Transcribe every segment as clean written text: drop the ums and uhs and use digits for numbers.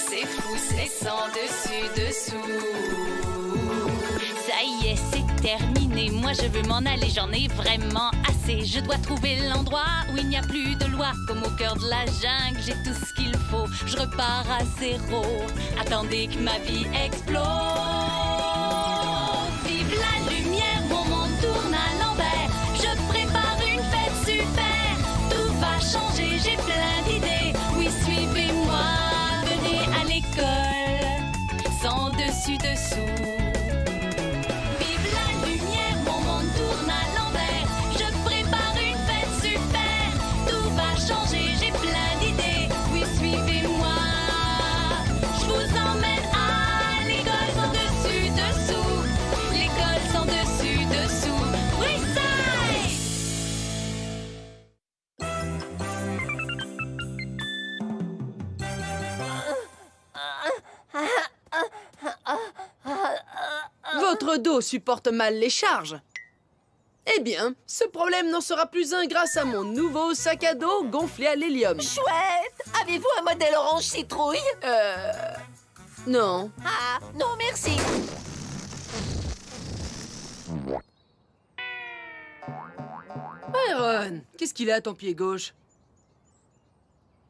c'est fou, c'est sans dessus dessous. Ça y est, c'est terminé. Moi je veux m'en aller, j'en ai vraiment assez. Je dois trouver l'endroit où il n'y a plus de loi. Comme au cœur de la jungle, j'ai tout ce qu'il faut. Je repars à zéro. Attendez que ma vie explose. Vive la lumière, mon monde tourne à l'envers. Je prépare une fête super. Tout va changer, j'ai plein d'idées. Oui, suivez-moi, venez à l'école. Sans dessus dessous. Votre dos supporte mal les charges. Eh bien, ce problème n'en sera plus un grâce à mon nouveau sac à dos gonflé à l'hélium. Chouette! Avez-vous un modèle orange citrouille? Non. Ah, non merci. Byron, qu'est-ce qu'il a à ton pied gauche?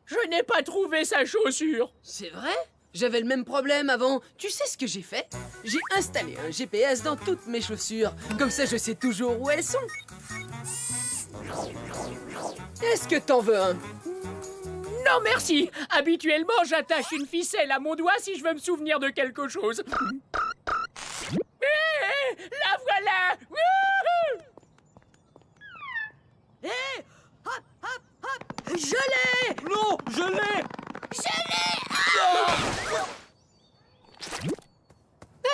Je n'ai pas trouvé sa chaussure. C'est vrai? J'avais le même problème avant. Tu sais ce que j'ai fait? J'ai installé un GPS dans toutes mes chaussures. Comme ça, je sais toujours où elles sont. Est-ce que t'en veux un? Non, merci. Habituellement, j'attache une ficelle à mon doigt si je veux me souvenir de quelque chose. La voilà! Wouhou! Hé! Hop, hop, hop! Je l'ai! Non, je l'ai!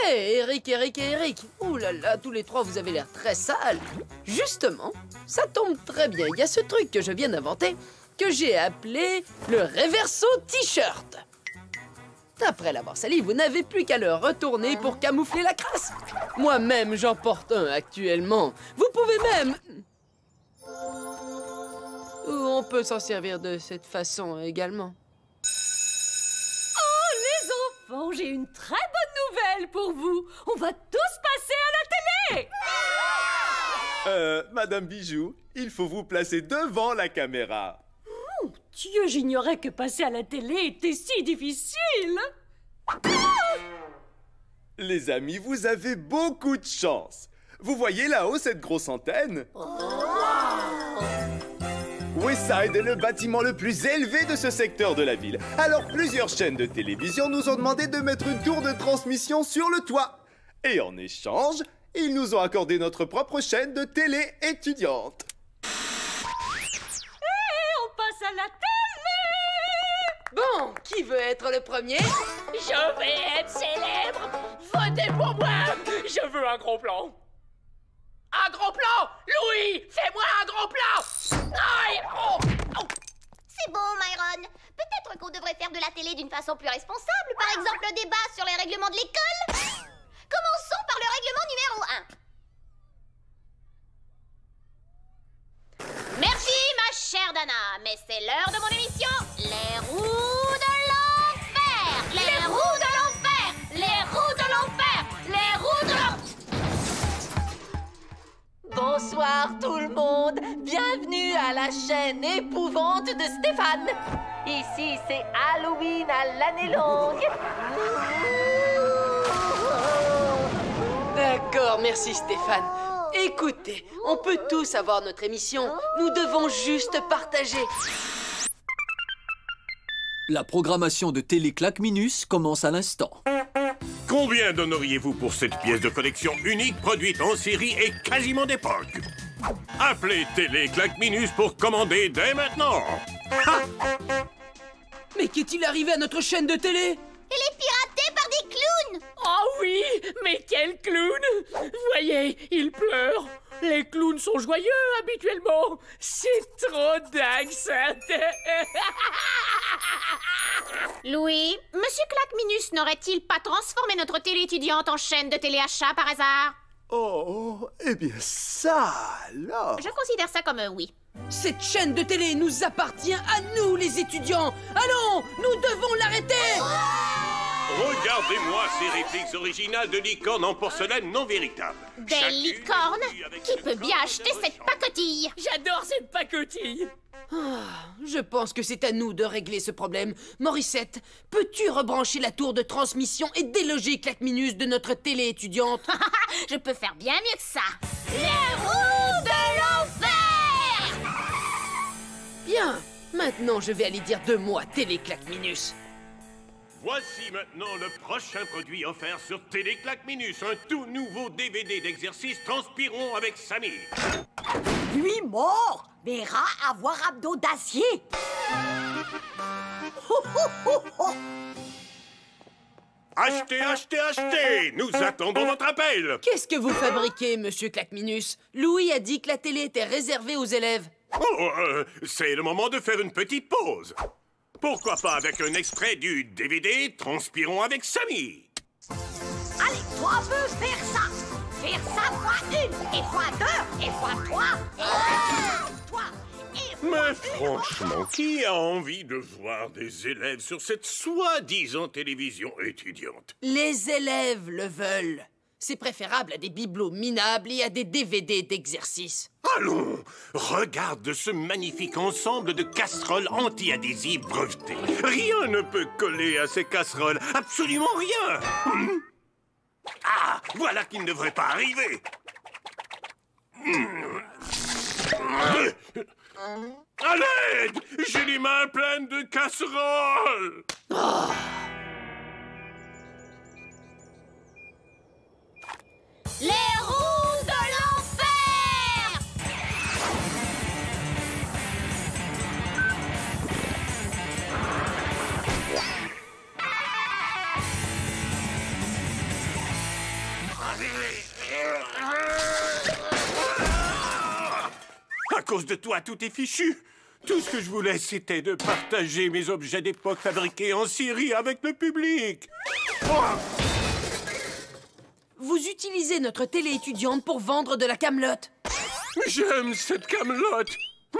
Hé, Eric et Eric. Ouh là là, tous les trois, vous avez l'air très sales. Justement, ça tombe très bien. Il y a ce truc que je viens d'inventer, que j'ai appelé le Reverso T-shirt. Après l'avoir sali, vous n'avez plus qu'à le retourner pour camoufler la crasse. Moi-même, j'en porte un actuellement. Vous pouvez même... Ou on peut s'en servir de cette façon également. Bon, j'ai une très bonne nouvelle pour vous. On va tous passer à la télé. Madame Bijou, il faut vous placer devant la caméra. Dieu, j'ignorais que passer à la télé était si difficile. Les amis, vous avez beaucoup de chance. Vous voyez là-haut cette grosse antenne? Westside est le bâtiment le plus élevé de ce secteur de la ville. Alors plusieurs chaînes de télévision nous ont demandé de mettre une tour de transmission sur le toit. Et en échange, ils nous ont accordé notre propre chaîne de télé étudiante. On passe à la télé. Bon, qui veut être le premier? Je vais être célèbre! Votez pour moi! Je veux un gros plan! Un gros plan! Louis, fais-moi un gros plan! Aïe! Oh! Oh! C'est bon, Myron. Peut-être qu'on devrait faire de la télé d'une façon plus responsable. Par exemple, le débat sur les règlements de l'école. Commençons par le règlement numéro 1. Merci, ma chère Dana. Mais c'est l'heure de mon émission. Les roues de l'enfer! Les roues de l'enfer! Les roues de l'enfer! Les roues de l'enfer! Bonsoir tout le monde. Bienvenue à la chaîne épouvante de Stéphane. Ici, c'est Halloween à l'année longue. D'accord, merci Stéphane. Écoutez, on peut tous avoir notre émission. Nous devons juste partager. La programmation de Télé Claque Minus commence à l'instant. Combien donneriez-vous pour cette pièce de collection unique produite en série et quasiment d'époque? Appelez Télé Claque Minus pour commander dès maintenant. Mais qu'est-il arrivé à notre chaîne de télé? Elle est piratée par des clowns! Oh oui, mais quel clown! Voyez, il pleure. Les clowns sont joyeux habituellement. C'est trop dingue ça. Louis, Monsieur Claqueminus n'aurait-il pas transformé notre télé étudiante en chaîne de téléachat par hasard? Oh, eh bien ça alors. Je considère ça comme un oui. Cette chaîne de télé nous appartient à nous, les étudiants. Allons, nous devons l'arrêter. Regardez-moi ces répliques originales de licornes en porcelaine non véritable. Des Chacune licornes? avec Qui une peut bien acheter cette pacotille? J'adore cette pacotille. Je pense que c'est à nous de régler ce problème. Morissette, peux-tu rebrancher la tour de transmission et déloger Claqueminus de notre télé étudiante? Je peux faire bien mieux que ça. Les roues de l'enfer! Bien, maintenant je vais aller dire 2 mots à Télé Claqueminus. Voici maintenant le prochain produit offert sur Télé Claqueminus, un tout nouveau DVD d'exercice Transpirons avec Samy. Lui mort verra avoir abdos d'acier. Achetez, achetez, achetez! Nous attendons votre appel! Qu'est-ce que vous fabriquez, monsieur Claqueminus? Louis a dit que la télé était réservée aux élèves. Oh, c'est le moment de faire une petite pause. Pourquoi pas avec un extrait du DVD Transpirons avec Samy? Allez, toi peux faire ça. Faire ça fois 1, et fois 2, et fois 3, et fois 3, et fois Mais franchement, qui a envie de voir des élèves sur cette soi-disant télévision étudiante? Les élèves le veulent. C'est préférable à des bibelots minables et à des DVD d'exercice. Allons, regarde ce magnifique ensemble de casseroles anti-adhésives brevetées. Rien ne peut coller à ces casseroles, absolument rien. Ah, voilà qui ne devrait pas arriver. À l'aide! J'ai les mains pleines de casseroles. Les roues de l'enfer! À cause de toi, tout est fichu. Tout ce que je voulais, c'était de partager mes objets d'époque fabriqués en Syrie avec le public. Vous utilisez notre télé étudiante pour vendre de la camelote. J'aime cette camelote.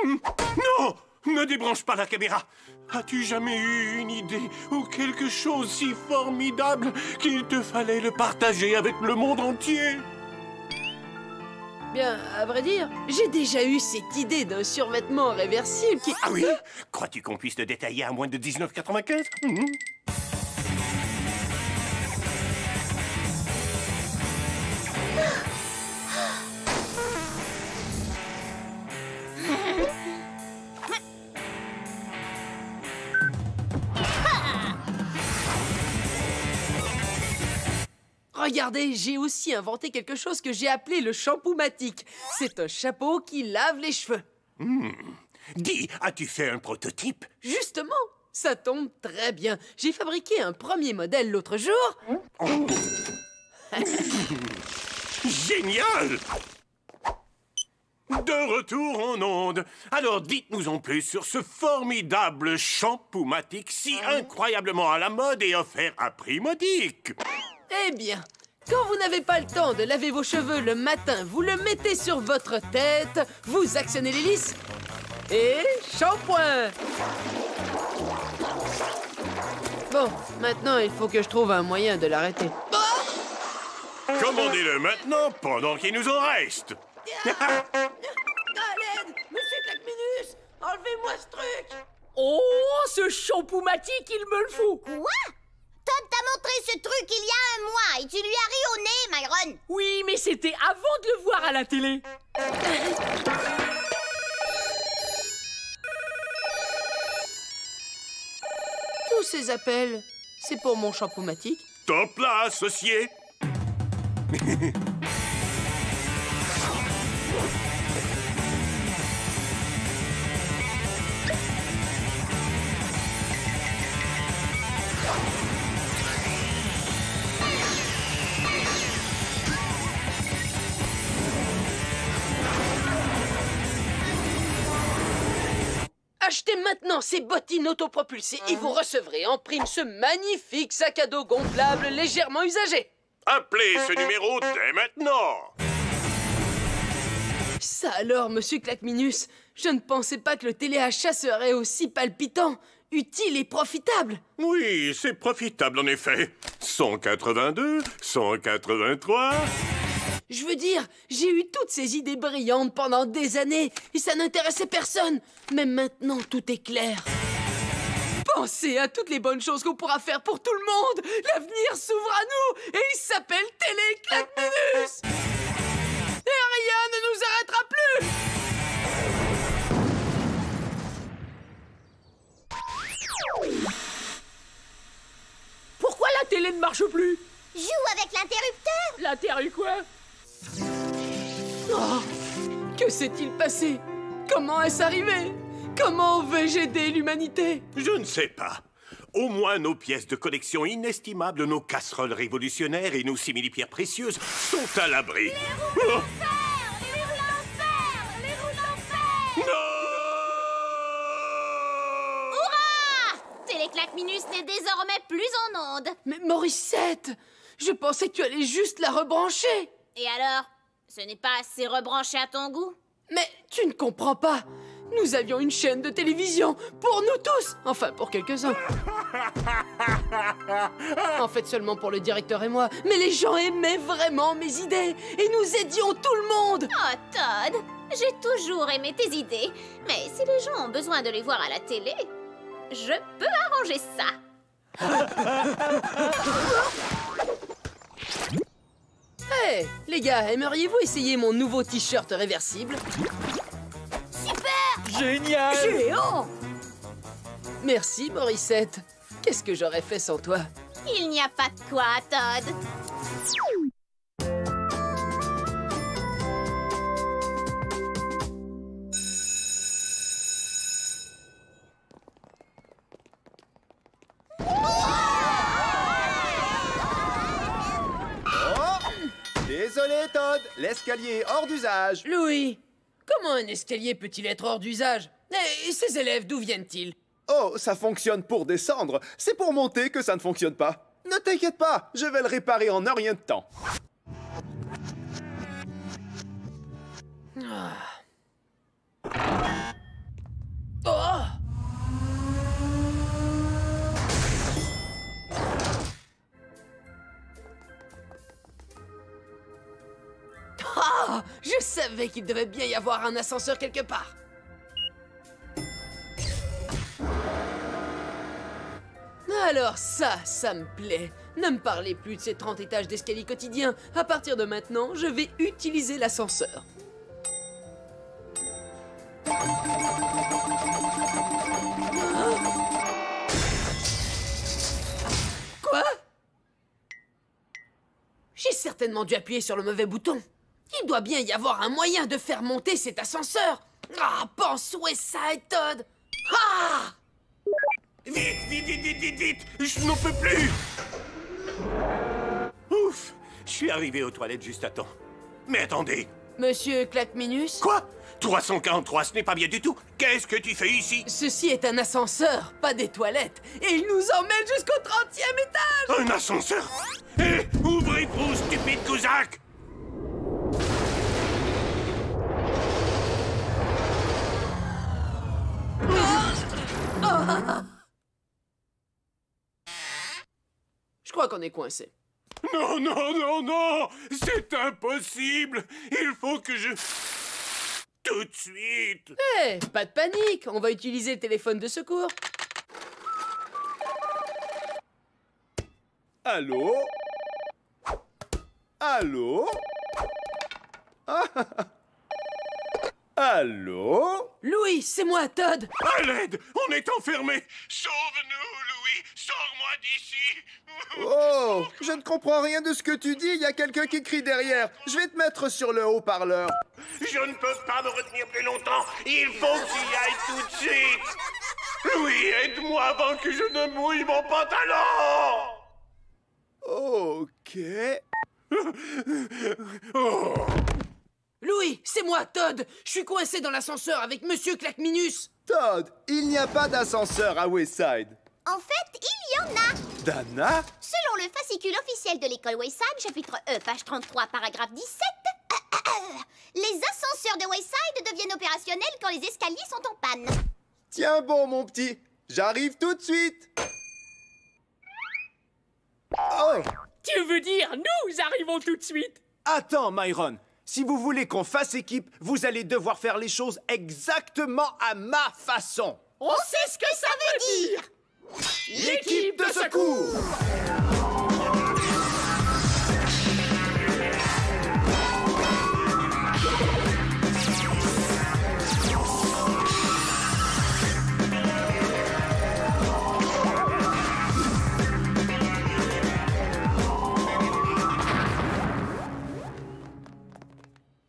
Non! Ne débranche pas la caméra. As-tu jamais eu une idée ou quelque chose si formidable qu'il te fallait le partager avec le monde entier? Bien, à vrai dire, j'ai déjà eu cette idée d'un survêtement réversible qui... Ah oui? Crois-tu qu'on puisse le détailler à moins de 19,95? Regardez, j'ai aussi inventé quelque chose que j'ai appelé le shampoo-matique. C'est un chapeau qui lave les cheveux. Dis, as-tu fait un prototype? Justement, ça tombe très bien. J'ai fabriqué un premier modèle l'autre jour. Génial! De retour en onde. Alors dites-nous en plus sur ce formidable shampoo-matique si incroyablement à la mode et offert à prix modique. Eh bien, quand vous n'avez pas le temps de laver vos cheveux le matin, vous le mettez sur votre tête, vous actionnez l'hélice et shampoing. Bon, maintenant il faut que je trouve un moyen de l'arrêter. Commandez-le maintenant pendant qu'il nous en reste. À l'aide, monsieur Claqueminus, enlevez-moi ce truc. Oh, ce shampoo-matique, il me le fout. Quoi? Todd t'a montré ce truc il y a un mois et tu lui as ri au nez, Myron. Oui, mais c'était avant de le voir à la télé. Tous ces appels, c'est pour mon shampoo-matique. Top là, associé. Achetez maintenant ces bottines autopropulsées et vous recevrez en prime ce magnifique sac à dos gonflable légèrement usagé. Appelez ce numéro dès maintenant. Ça alors, monsieur Claqueminus, je ne pensais pas que le téléachat serait aussi palpitant, utile et profitable. Oui, c'est profitable en effet. 182, 183... Je veux dire, j'ai eu toutes ces idées brillantes pendant des années et ça n'intéressait personne. Mais maintenant, tout est clair. Pensez à toutes les bonnes choses qu'on pourra faire pour tout le monde. L'avenir s'ouvre à nous et il s'appelle Télé Claqueminus. Et rien ne nous arrêtera plus. Pourquoi la télé ne marche plus? Joue avec l'interrupteur. L'interrupteur quoi? Oh, que s'est-il passé? Comment est-ce arrivé? Comment vais-je aider l'humanité? Je ne sais pas. Au moins nos pièces de collection inestimables, nos casseroles révolutionnaires et nos simili-pierres précieuses sont à l'abri. Les roues d'enfer! Les roues d'enfer! Non! Hurrah! Télé Claqueminus n'est désormais plus en onde. Mais Morissette, je pensais que tu allais juste la rebrancher. Et alors? Ce n'est pas assez rebranché à ton goût? Mais tu ne comprends pas. Nous avions une chaîne de télévision pour nous tous. Enfin, pour quelques-uns. En fait, seulement pour le directeur et moi. Mais les gens aimaient vraiment mes idées. Et nous aidions tout le monde. Oh, Todd, j'ai toujours aimé tes idées. Mais si les gens ont besoin de les voir à la télé, je peux arranger ça. Hey, les gars, aimeriez-vous essayer mon nouveau t-shirt réversible? Super! Génial! Géant! Merci, Morissette. Qu'est-ce que j'aurais fait sans toi? Il n'y a pas de quoi, Todd. Désolé, Todd, l'escalier est hors d'usage. Louis, comment un escalier peut-il être hors d'usage? Et ces élèves, d'où viennent-ils? Oh, ça fonctionne pour descendre. C'est pour monter que ça ne fonctionne pas. Ne t'inquiète pas, je vais le réparer en un rien de temps. Oh! Ah! Je savais qu'il devait bien y avoir un ascenseur quelque part. Alors ça me plaît. Ne me parlez plus de ces 30 étages d'escalier quotidiens. À partir de maintenant, je vais utiliser l'ascenseur. Quoi? J'ai certainement dû appuyer sur le mauvais bouton. Il doit bien y avoir un moyen de faire monter cet ascenseur. Ah, pense Westside, Todd. Ah! Vite, vite, vite, vite, vite, vite! Je n'en peux plus! Ouf! Je suis arrivé aux toilettes juste à temps. Mais attendez! Monsieur Claqueminus? Quoi? 343, ce n'est pas bien du tout! Qu'est-ce que tu fais ici? Ceci est un ascenseur, pas des toilettes. Et il nous emmène jusqu'au 30e étage! Un ascenseur? Hé! Ouvrez-vous, stupide Cosaque! Je crois qu'on est coincé. Non, non, non, non! C'est impossible! Il faut que je... Tout de suite! Hé, pas de panique, on va utiliser le téléphone de secours. Allô? Allô? Ah. Allô? Louis, c'est moi, Todd. À l'aide! On est enfermés! Sauve-nous, Louis! Sors-moi d'ici! Oh, je ne comprends rien de ce que tu dis, il y a quelqu'un qui crie derrière. Je vais te mettre sur le haut-parleur. Je ne peux pas me retenir plus longtemps! Il faut que j'y aille tout de suite! Louis, aide-moi avant que je ne mouille mon pantalon! Ok. Oh. Louis, c'est moi, Todd. Je suis coincé dans l'ascenseur avec Monsieur Claqueminus. Todd, il n'y a pas d'ascenseur à Westside. En fait, il y en a. Dana? Selon le fascicule officiel de l'école Wayside, chapitre E, page 33, paragraphe 17, les ascenseurs de Wayside deviennent opérationnels quand les escaliers sont en panne. Tiens bon, mon petit. J'arrive tout de suite. Oh! Tu veux dire, nous arrivons tout de suite? Attends, Myron. Si vous voulez qu'on fasse équipe, vous allez devoir faire les choses exactement à ma façon. On sait ce que ça veut dire! L'équipe de secours!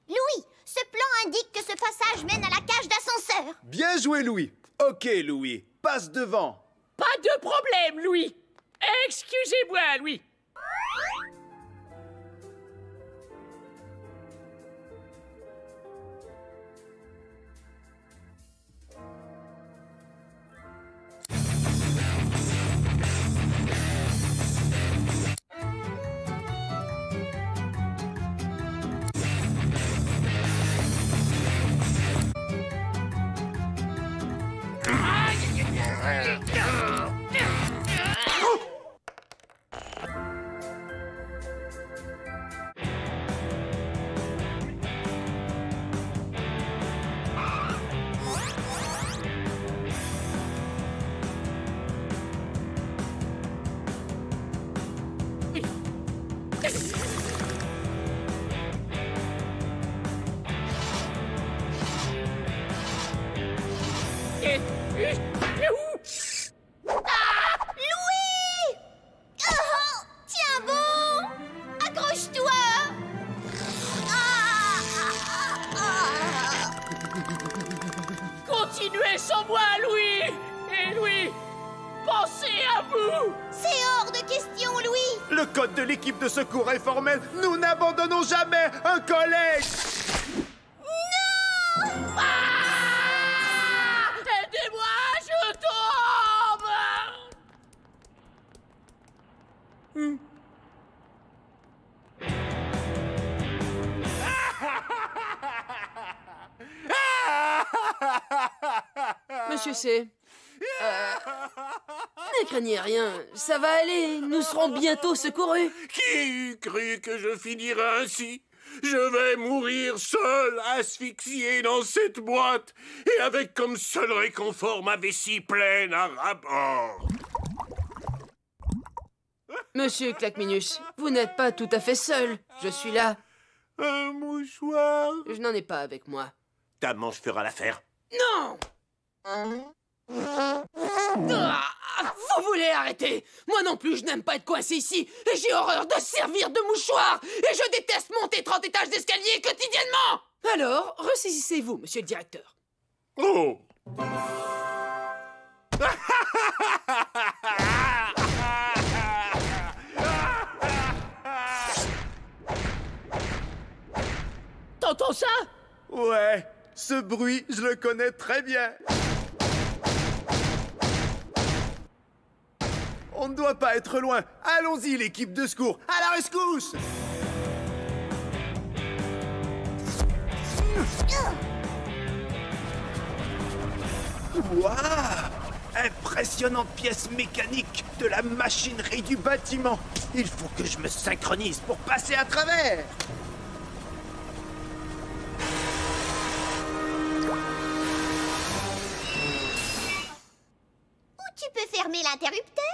Louis, ce plan indique que ce passage mène à la cage d'ascenseur. Bien joué, Louis. Ok, Louis. Passe devant. Pas de problème, Louis. Excusez-moi, Louis. Louis! Oh, tiens bon! Accroche-toi! Continuez sans moi, Louis. Et Louis, pensez à vous. C'est hors de question, Louis! Le code de l'équipe de secours est formel. Nous n'abandonnons jamais un collègue. Aidez-moi, je tombe. Monsieur C. Ne craignez rien, ça va aller, nous serons bientôt secourus. Qui eût cru que je finirais ainsi? Je vais mourir seul, asphyxié dans cette boîte, et avec comme seul réconfort ma vessie pleine à ras-bord. Monsieur Claqueminus, vous n'êtes pas tout à fait seul, je suis là. Un mouchoir? Je n'en ai pas avec moi. Ta manche fera l'affaire. Non! Vous voulez arrêter? Moi non plus, je n'aime pas être coincé ici, et j'ai horreur de servir de mouchoir, et je déteste monter 30 étages d'escalier quotidiennement! Alors, ressaisissez-vous, monsieur le directeur. Oh! T'entends ça? Ouais, ce bruit, je le connais très bien. On ne doit pas être loin. Allons-y, l'équipe de secours. À la rescousse! Waouh! Impressionnante pièce mécanique de la machinerie du bâtiment. Il faut que je me synchronise pour passer à travers. Ou tu peux fermer l'interrupteur?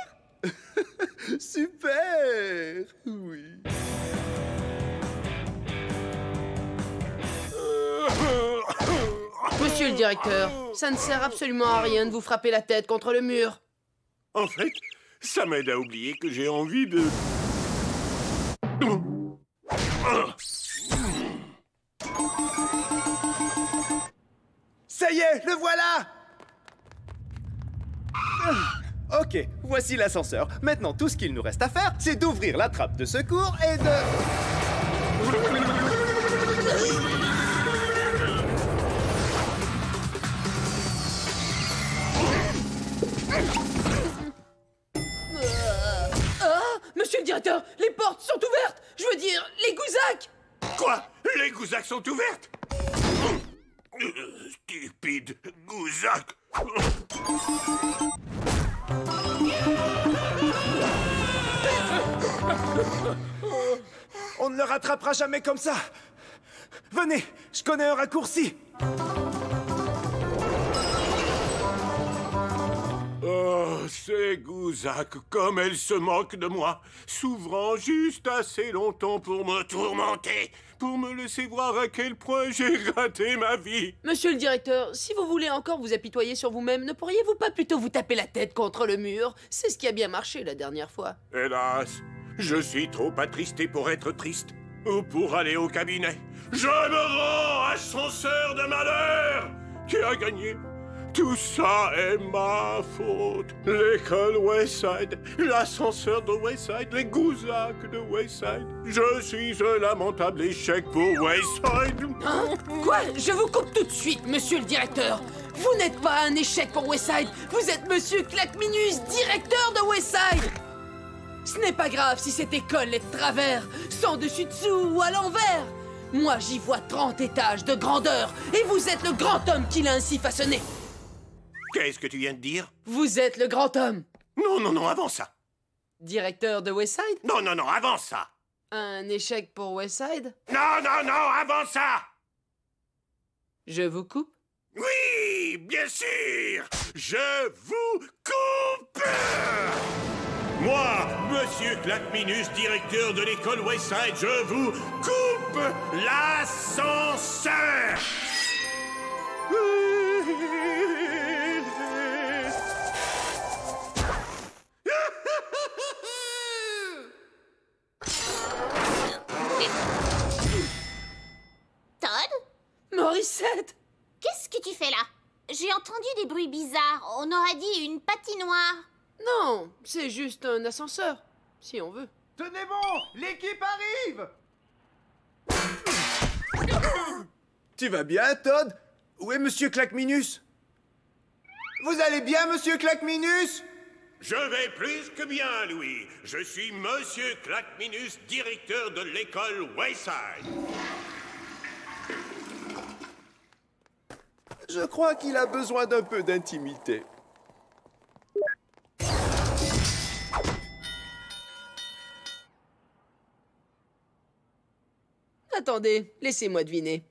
Super! Oui. Monsieur le directeur, ça ne sert absolument à rien de vous frapper la tête contre le mur. En fait, ça m'aide à oublier que j'ai envie de... Ça y est, le voilà! Ok, voici l'ascenseur. Maintenant, tout ce qu'il nous reste à faire, c'est d'ouvrir la trappe de secours et de... directeur, les portes sont ouvertes. Je veux dire, les Gouzacs. Quoi? Les Gouzacs sont ouvertes? Stupide Gouzac. On ne le rattrapera jamais comme ça. Venez, je connais un raccourci. Oh, ces Gouzacs, comme elles se moquent de moi, s'ouvrant juste assez longtemps pour me tourmenter, pour me laisser voir à quel point j'ai raté ma vie. Monsieur le directeur, si vous voulez encore vous apitoyer sur vous-même, ne pourriez-vous pas plutôt vous taper la tête contre le mur? C'est ce qui a bien marché la dernière fois. Hélas, je suis trop attristé pour être triste, ou pour aller au cabinet. Je me rends ascenseur de malheur. Qui a gagné? Tout ça est ma faute. L'école Wayside, l'ascenseur de Wayside, les Gouzacs de Wayside. Je suis un lamentable échec pour Wayside. Hein? Quoi? Je vous coupe tout de suite, monsieur le directeur. Vous n'êtes pas un échec pour Wayside. Vous êtes monsieur Claqueminus, directeur de Wayside. Ce n'est pas grave si cette école est de travers, sans dessus-dessous ou à l'envers. Moi, j'y vois 30 étages de grandeur, et vous êtes le grand homme qui l'a ainsi façonné. Qu'est-ce que tu viens de dire? Vous êtes le grand homme. Non, non, non, avant ça. Directeur de Wayside? Non, non, non, avant ça. Un échec pour Wayside? Non, non, non, avant ça. Je vous coupe? Oui, bien sûr. Je vous coupe. Moi, monsieur Claqueminus, directeur de l'école Wayside, je vous coupe l'ascenseur. Todd? Morissette! Qu'est-ce que tu fais là? J'ai entendu des bruits bizarres. On aurait dit une patinoire. Non, c'est juste un ascenseur, si on veut. Tenez bon, l'équipe arrive. Tu vas bien, Todd? Où est monsieur Claqueminus? Vous allez bien, monsieur Claqueminus? Je vais plus que bien, Louis. Je suis monsieur Claqueminus, directeur de l'école Wayside. Je crois qu'il a besoin d'un peu d'intimité. Attendez, laissez-moi deviner.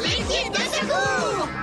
L'équipe de secours!